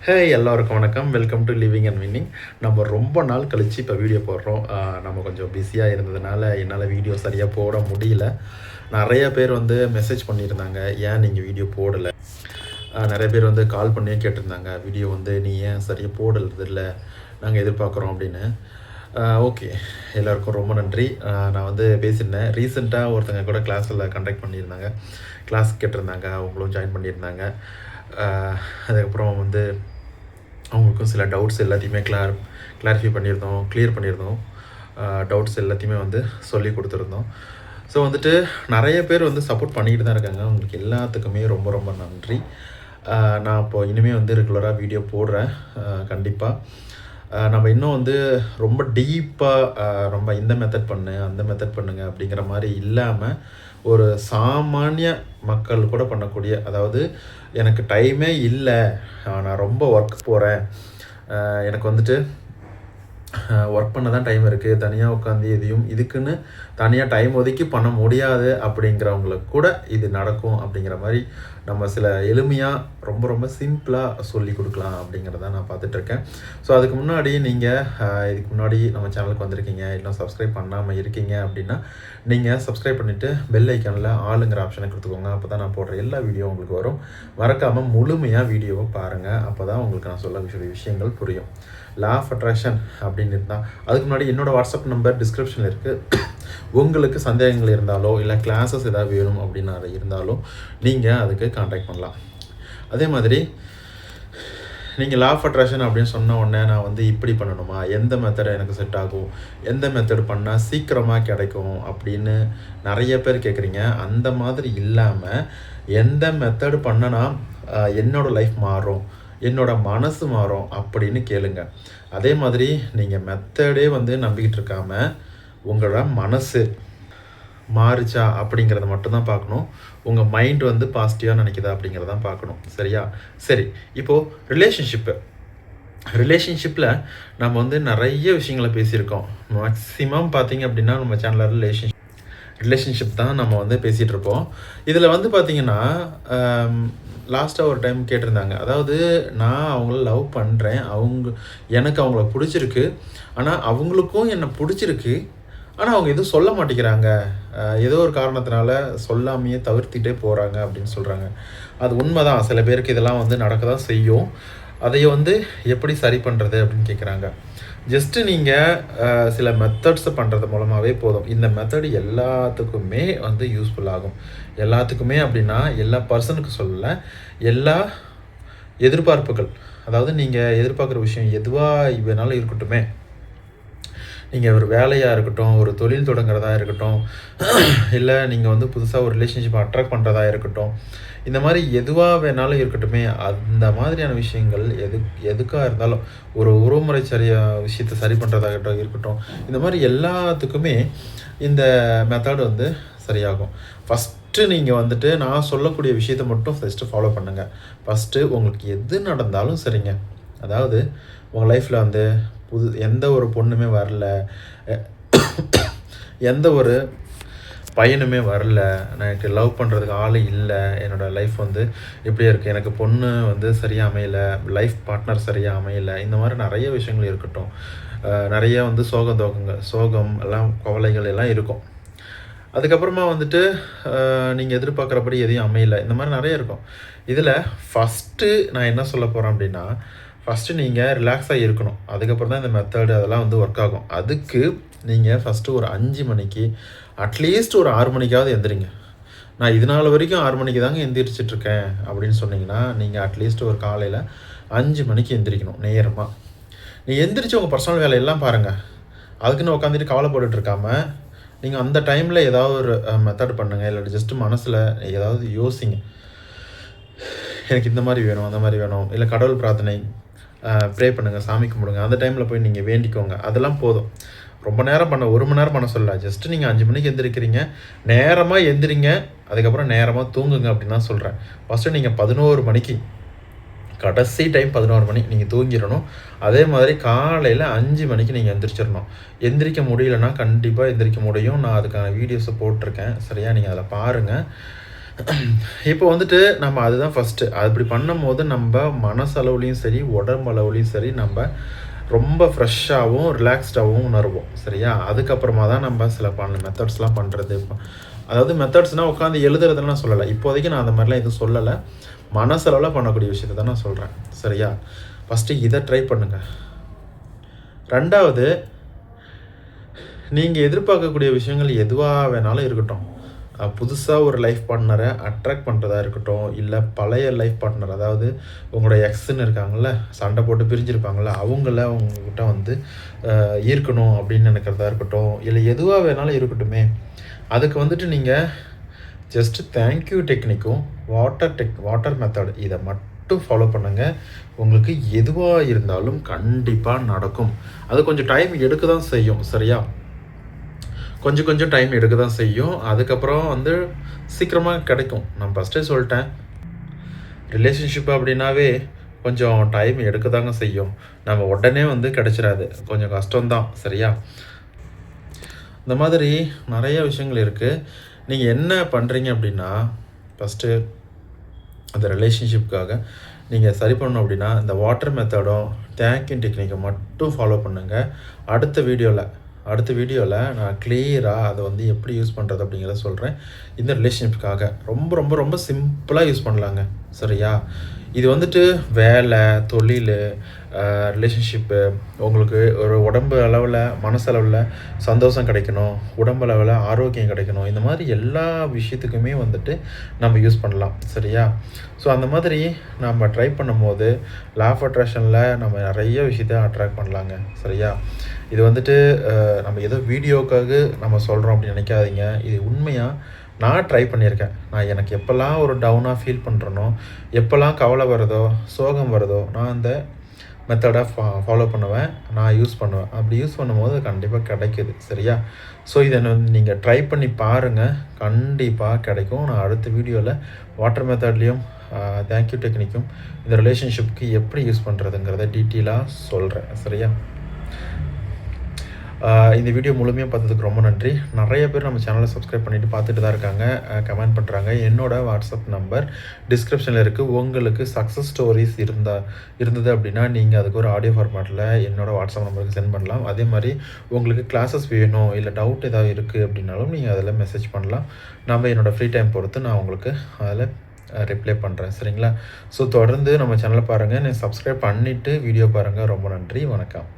எல்லாருக்கும் வணக்கம். Welcome to living and winning. நம்ம ரொம்ப நாள் கழித்து இப்போ வீடியோ போடுறோம். நம்ம கொஞ்சம் பிஸியாக இருந்ததுனால என்னால் வீடியோ சரியாக போட முடியல. நிறைய பேர் வந்து மெசேஜ் பண்ணியிருந்தாங்க, ஏன் நீங்கள் வீடியோ போடலை. நிறைய பேர் வந்து கால் பண்ணியும் கேட்டிருந்தாங்க, வீடியோ வந்து நீ ஏன் சரியாக போடலது இல்லை, நாங்கள் எதிர்பார்க்குறோம் அப்படின்னு. ஓகே, எல்லாருக்கும் ரொம்ப நன்றி. நான் வந்து பேசியிருந்தேன். ரீசெண்டாக ஒருத்தங்க கூட கிளாஸில் கண்டக்ட் பண்ணியிருந்தாங்க, கிளாஸ் கேட்டிருந்தாங்க, அவங்களும் ஜாயின் பண்ணியிருந்தாங்க. அதுக்கப்புறம் வந்து அவங்களுக்கும் சில டவுட்ஸ் எல்லாத்தையுமே கிளாரிஃபை பண்ணியிருந்தோம், கிளியர் பண்ணியிருந்தோம். டவுட்ஸ் எல்லாத்தையுமே வந்து சொல்லி கொடுத்துருந்தோம். ஸோ வந்துட்டு நிறைய பேர் வந்து சப்போர்ட் பண்ணிக்கிட்டு தான் இருக்காங்க. அவங்களுக்கு எல்லாத்துக்குமே ரொம்ப ரொம்ப நன்றி. நான் இப்போது இனிமேல் வந்து ரெகுலராக வீடியோ போடுறேன் கண்டிப்பாக. நம்ம இன்னும் வந்து ரொம்ப டீப்பாக ரொம்ப இந்த மெத்தட் பண்ணு அந்த மெத்தட் பண்ணுங்க அப்படிங்கிற மாதிரி இல்லாமல் ஒரு சாமானிய மக்கள் கூட பண்ணக்கூடிய, அதாவது எனக்கு டைமே இல்லை, நான் ரொம்ப ஒர்க் போகிறேன், எனக்கு வந்துட்டு ஒர்க் பண்ண தான் டைம் இருக்குது, தனியாக உட்காந்து எதையும் இதுக்குன்னு தனியாக டைம் ஒதுக்கி பண்ண முடியாது அப்படிங்கிறவங்களுக்கு கூட இது நடக்கும் அப்படிங்கிற மாதிரி நம்ம சில எளிமையாக ரொம்ப ரொம்ப சிம்பிளாக சொல்லி கொடுக்கலாம் அப்படிங்கிறத நான் பார்த்துட்ருக்கேன். ஸோ அதுக்கு முன்னாடி நீங்கள் இதுக்கு முன்னாடி நம்ம சேனலுக்கு வந்திருக்கீங்க, இன்னும் சப்ஸ்கிரைப் பண்ணாமல் இருக்கீங்க அப்படின்னா நீங்கள் சப்ஸ்கிரைப் பண்ணிவிட்டு பெல் ஐக்கானில் ஆளுங்கிற ஆப்ஷனை கொடுத்துக்கோங்க. அப்போ தான் நான் போடுற எல்லா வீடியோ உங்களுக்கு வரும். மறக்காமல் முழுமையாக வீடியோவை பாருங்கள், அப்போ தான் உங்களுக்கு நான் சொல்ல விஷயங்கள் புரியும். லா ஆஃப் அட்ராக்ஷன் அப்படின்னு இருந்தால் அதுக்கு முன்னாடி என்னோடய வாட்ஸ்அப் நம்பர் டிஸ்கிரிப்ஷனில் இருக்குது. உங்களுக்கு சந்தேகங்கள் இருந்தாலோ இல்லை கிளாஸஸ் ஏதாவது வேணும் அப்படின்னு அது இருந்தாலும் நீங்கள் அதுக்கு கான்டாக்ட் பண்ணலாம். அதே மாதிரி நீங்கள் லா ஆஃப் அட்ராக்ஷன் அப்படின்னு சொன்ன உடனே நான் வந்து இப்படி பண்ணணுமா, எந்த மெத்தட் எனக்கு செட் ஆகும், எந்த மெத்தட் பண்ணால் சீக்கிரமாக கிடைக்கும் அப்படின்னு நிறைய பேர் கேட்குறீங்க. அந்த மாதிரி இல்லாமல் எந்த மெத்தடு பண்ணனா என்னோடய லைஃப் மாறும், என்னோடய மனசு மாறும் அப்படின்னு கேளுங்க. அதே மாதிரி நீங்கள் மெத்தடே வந்து நம்பிக்கிட்டு இருக்காமல் உங்களோட மனசு மாறுச்சா அப்படிங்கிறத மட்டும்தான் பார்க்கணும். உங்கள் மைண்ட் வந்து பாசிட்டிவாக நினைக்குதா அப்படிங்கிறதான் பார்க்கணும். சரியா? சரி, இப்போது ரிலேஷன்ஷிப்பில் நம்ம வந்து நிறைய விஷயங்களை பேசியிருக்கோம். மேக்ஸிமம் பார்த்தீங்க அப்படின்னா நம்ம சேனலில் ரிலேஷன்ஷிப் தான் நம்ம வந்து பேசிகிட்டு இருப்போம். இதில் வந்து பார்த்திங்கன்னா லாஸ்ட்டாக ஒரு டைம் கேட்டிருந்தாங்க, அதாவது நான் அவங்கள லவ் பண்ணுறேன், எனக்கு அவங்கள பிடிச்சிருக்கு, ஆனால் அவங்களுக்கும் என்னை பிடிச்சிருக்கு, ஆனால் அவங்க எதுவும் சொல்ல மாட்டேங்கிறாங்க, ஏதோ ஒரு காரணத்தினால சொல்லாமையே தவிர்த்திட்டே போகிறாங்க அப்படின்னு சொல்கிறாங்க. அது உண்மை தான். சில பேருக்கு இதெல்லாம் வந்து நடக்க தான் செய்யும். அதையை வந்து எப்படி சரி பண்ணுறது அப்படின்னு கேட்குறாங்க. ஜஸ்ட்டு நீங்கள் சில மெத்தட்ஸை பண்ணுறது மூலமாகவே போதும். இந்த மெத்தடு எல்லாத்துக்குமே வந்து யூஸ்ஃபுல் ஆகும். எல்லாத்துக்குமே அப்படின்னா எல்லா பர்சனுக்கு சொல்லலை, எல்லா எதிர்பார்ப்புகள், அதாவது நீங்கள் எதிர்பார்க்குற விஷயம் எதுவாக வேணாலும் இருக்கட்டுமே, நீங்கள் ஒரு வேலையாக இருக்கட்டும், ஒரு தொழில் தொடங்குறதா இருக்கட்டும், இல்லை நீங்கள் வந்து புதுசாக ஒரு ரிலேஷன்ஷிப் அட்ராக்ட் பண்ணுறதா இருக்கட்டும், இந்த மாதிரி எதுவாக வேணாலும் இருக்கட்டுமே, அந்த மாதிரியான விஷயங்கள் எதுக்காக இருந்தாலும், ஒரு உறவுமுறை விஷயத்தை சரி பண்ணுறதாகட்டும் இருக்கட்டும், இந்த மாதிரி எல்லாத்துக்குமே இந்த மெத்தட் வந்து சரியாகும். ஃபஸ்ட்டு நீங்கள் வந்துட்டு நான் சொல்லக்கூடிய விஷயத்தை மட்டும் ஃபஸ்ட்டு ஃபாலோ பண்ணுங்கள். ஃபஸ்ட்டு உங்களுக்கு எது நடந்தாலும் சரிங்க, அதாவது உங்கள் லைஃப்பில் வந்து எந்த ஒரு பொண்ணுமே வரல, எந்த ஒரு பையனுமே வரல, எனக்கு லவ் பண்ணுறதுக்கு ஆள் இல்லை, என்னோடய லைஃப் வந்து இப்படியே இருக்குது, எனக்கு பொண்ணு வந்து சரியாக அமையலை, லைஃப் பார்ட்னர் சரியாக அமையலை, இந்த மாதிரி நிறைய விஷயங்கள் இருக்கட்டும், நிறைய வந்து சோகம் எல்லாம் கவலைகள் எல்லாம் இருக்கும். அதுக்கப்புறமா வந்துட்டு நீங்கள் எதிர்பார்க்குறபடி எதையும் அமையலை, இந்த மாதிரி நிறைய இருக்கும். இதில் ஃபஸ்ட்டு நான் என்ன சொல்ல போகிறேன் அப்படின்னா, ஃபஸ்ட்டு நீங்கள் ரிலாக்ஸாக இருக்கணும். அதுக்கப்புறம் தான் இந்த மெத்தடு அதெல்லாம் வந்து ஒர்க் ஆகும். அதுக்கு நீங்கள் ஃபஸ்ட்டு ஒரு 5 மணிக்கு, அட்லீஸ்ட் ஒரு 6 மணிக்காவது எந்திரிங்க. நான் இது நாள் வரைக்கும் 6 மணிக்கு தாங்க எந்திரிச்சிட்ருக்கேன் அப்படின்னு சொன்னீங்கன்னா, நீங்கள் அட்லீஸ்ட் ஒரு காலையில் 5 மணிக்கு எந்திரிக்கணும் நேரமாக. நீங்கள் எந்திரிச்சு உங்கள் பர்சனல் வேலையெல்லாம் பாருங்கள். அதுக்குன்னு உட்காந்துட்டு கவலைப்பட்டுருக்காமல் நீங்கள் அந்த டைமில் ஏதாவது ஒரு மெத்தட் பண்ணுங்கள். இல்லை ஜஸ்ட்டு மனசில் ஏதாவது யோசிங்க, எனக்கு இந்த மாதிரி வேணும், அந்த மாதிரி வேணும், இல்லை கடவுள் பிரார்த்தனை ப்ரே பண்ணுங்கள், சாமி கும்பிடுங்க. அந்த டைமில் போய் நீங்கள் வேண்டிக்கோங்க. அதெல்லாம் போதும். ரொம்ப நேரம் பண்ண, 1 மணி நேரம் பண்ண சொல்லலாம். ஜஸ்ட்டு நீங்கள் 5 மணிக்கு எந்திரிக்கிறீங்க, நேரமாக எந்திரிங்க, அதுக்கப்புறம் நேரமாக தூங்குங்க அப்படின்னு தான் சொல்கிறேன். ஃபஸ்ட்டு நீங்கள் 11 மணிக்கு, கடைசி டைம் 11 மணி நீங்கள் தூங்கிடணும். அதே மாதிரி காலையில் 5 மணிக்கு நீங்கள் எந்திரிச்சிடணும். எந்திரிக்க முடியலன்னா கண்டிப்பாக எந்திரிக்க முடியும். நான் அதுக்கான வீடியோஸை போட்டிருக்கேன், சரியா? நீங்கள் அதில் பாருங்கள். இப்போ வந்துட்டு நம்ம அதுதான் ஃபஸ்ட்டு. அப்படி பண்ணும்போது நம்ம மனசளவுலயும் சரி, உடம்பளவுலயும் சரி நம்ம ரொம்ப ஃப்ரெஷ்ஷாகவும், ரிலாக்ஸ்டாகவும் உணருவோம். சரியா? அதுக்கப்புறமா தான் நம்ம சில மெத்தட்ஸ்லாம் பண்ணுறது. அதாவது மெத்தட்ஸ்னால் உட்காந்து எழுதுறதுன்னு நான் சொல்லலை. இப்போதைக்கு நான் அந்த மாதிரிலாம் எதுவும் சொல்லலை. மனசளவில் பண்ணக்கூடிய விஷயத்தை தான் நான் சொல்கிறேன். சரியா? ஃபஸ்ட்டு இதை ட்ரை பண்ணுங்கள். 2வது, நீங்கள் எதிர்பார்க்கக்கூடிய விஷயங்கள் எதுவாக வேணாலும் இருக்கட்டும். புதுசாக ஒரு லைஃப் பார்ட்னரை அட்ராக்ட் பண்ணுறதா இருக்கட்டும், இல்லை பழைய லைஃப் பார்ட்னர், அதாவது உங்களோட எக்ஸ்ன்னு இருக்காங்கள்ல, சண்டை போட்டு பிரிஞ்சிருப்பாங்கள்ல, அவங்கள உங்ககிட்ட வந்து ஈர்க்கணும் அப்படின்னு நினைக்கிறதா இருக்கட்டும், இல்லை எதுவாக வேணாலும் இருக்கட்டுமே. அதுக்கு வந்துட்டு நீங்கள் ஜஸ்ட்டு தேங்க்யூ டெக்னிக்கும் வாட்டர் மெத்தட் இதை மட்டும் ஃபாலோ பண்ணுங்கள். உங்களுக்கு எதுவாக இருந்தாலும் கண்டிப்பாக நடக்கும். அது கொஞ்சம் டைம் எடுக்க தான் செய்யும். சரியா? கொஞ்சம் டைம் எடுக்க தான் செய்யும். அதுக்கப்புறம் வந்து சீக்கிரமாக கிடைக்கும். நான் ஃபஸ்ட்டே சொல்லிட்டேன், ரிலேஷன்ஷிப் அப்படின்னாவே கொஞ்சம் டைம் எடுக்க தாங்க செய்யும். நம்ம உடனே வந்து கிடச்சிடாது. கொஞ்சம் கஷ்டம்தான். சரியா? இந்த மாதிரி நிறைய விஷயங்கள் இருக்குது. நீங்கள் என்ன பண்ணுறீங்க அப்படின்னா, ஃபஸ்ட்டு அந்த ரிலேஷன்ஷிப்காக நீங்கள் சரி பண்ணணும் அப்படின்னா, இந்த வாட்டர் மெத்தடும் தேங்க்யூ டெக்னிக்கை மட்டும் ஃபாலோ பண்ணுங்கள். அடுத்த வீடியோவில் நான் கிளியராக அதை வந்து எப்படி யூஸ் பண்ணுறது அப்படிங்கிறத சொல்கிறேன். இந்த ரிலேஷன்ஷிப்காக ரொம்ப சிம்பிளாக யூஸ் பண்ணலாங்க. சரியா? இது வந்துட்டு வேலை, தொழில், ரிலேஷன்ஷிப்பு, உங்களுக்கு ஒரு உடம்பு அளவில், மனசளவில் சந்தோஷம் கிடைக்கணும், உடம்பு அளவில் ஆரோக்கியம் கிடைக்கணும், இந்த மாதிரி எல்லா விஷயத்துக்குமே வந்துட்டு நம்ம யூஸ் பண்ணலாம். சரியா? ஸோ அந்த மாதிரி நம்ம ட்ரை பண்ணும்போது லா ஆஃப் அட்ராக்ஷனில் நம்ம நிறைய விஷயத்தை அட்ராக்ட் பண்ணலாங்க. சரியா? இது வந்துட்டு நம்ம ஏதோ வீடியோக்காக நம்ம சொல்கிறோம் அப்படின்னு நினைக்காதீங்க. இது உண்மையாக நான் ட்ரை பண்ணியிருக்கேன். நான் எனக்கு எப்போல்லாம் ஒரு டவுனாக ஃபீல் பண்ணுறேனோ, எப்போல்லாம் கவலை வருதோ, சோகம் வருதோ, நான் அந்த மெத்தடை ஃபாலோ பண்ணுவேன். நான் யூஸ் பண்ணுவேன். அப்படி யூஸ் பண்ணும்போது கண்டிப்பாக கிடைக்குது. சரியா? ஸோ இதை நீங்கள் ட்ரை பண்ணி பாருங்கள். கண்டிப்பாக கிடைக்கும். நான் அடுத்த வீடியோவில் வாட்டர் மெத்தட்லேயும் தேங்க்யூ டெக்னிக்கும் இந்த ரிலேஷன்ஷிப்க்கு எப்படி யூஸ் பண்ணுறதுங்கிறத டீட்டெயிலாக சொல்கிறேன். சரியா? இந்த வீடியோ முழுமையாக பார்த்ததுக்கு ரொம்ப நன்றி. நிறைய பேர் நம்ம சேனலை சப்ஸ்கிரைப் பண்ணிவிட்டு பார்த்துட்டு தான் இருக்காங்க, கமெண்ட் பண்ணுறாங்க. என்னோடய வாட்ஸ்அப் நம்பர் டிஸ்கிரிப்ஷனில் இருக்குது. உங்களுக்கு சக்ஸஸ் ஸ்டோரிஸ் இருந்தது அப்படின்னா நீங்கள் அதுக்கு ஒரு ஆடியோ ஃபார்மேட்டில் என்னோடய வாட்ஸ்அப் நம்பருக்கு சென்ட் பண்ணலாம். அதே மாதிரி உங்களுக்கு கிளாஸஸ் வேணும், இல்லை டவுட் ஏதாவது இருக்குது அப்படின்னாலும் நீங்கள் அதில் மெசேஜ் பண்ணலாம். நம்ம என்னோடய ஃப்ரீ டைம் பொறுத்து நான் உங்களுக்கு அதில் ரிப்ளை பண்ணுறேன். சரிங்களா? ஸோ தொடர்ந்து நம்ம சேனலை பாருங்கள். நீங்கள் சப்ஸ்கிரைப் பண்ணிவிட்டு வீடியோ பாருங்கள். ரொம்ப நன்றி. வணக்கம்.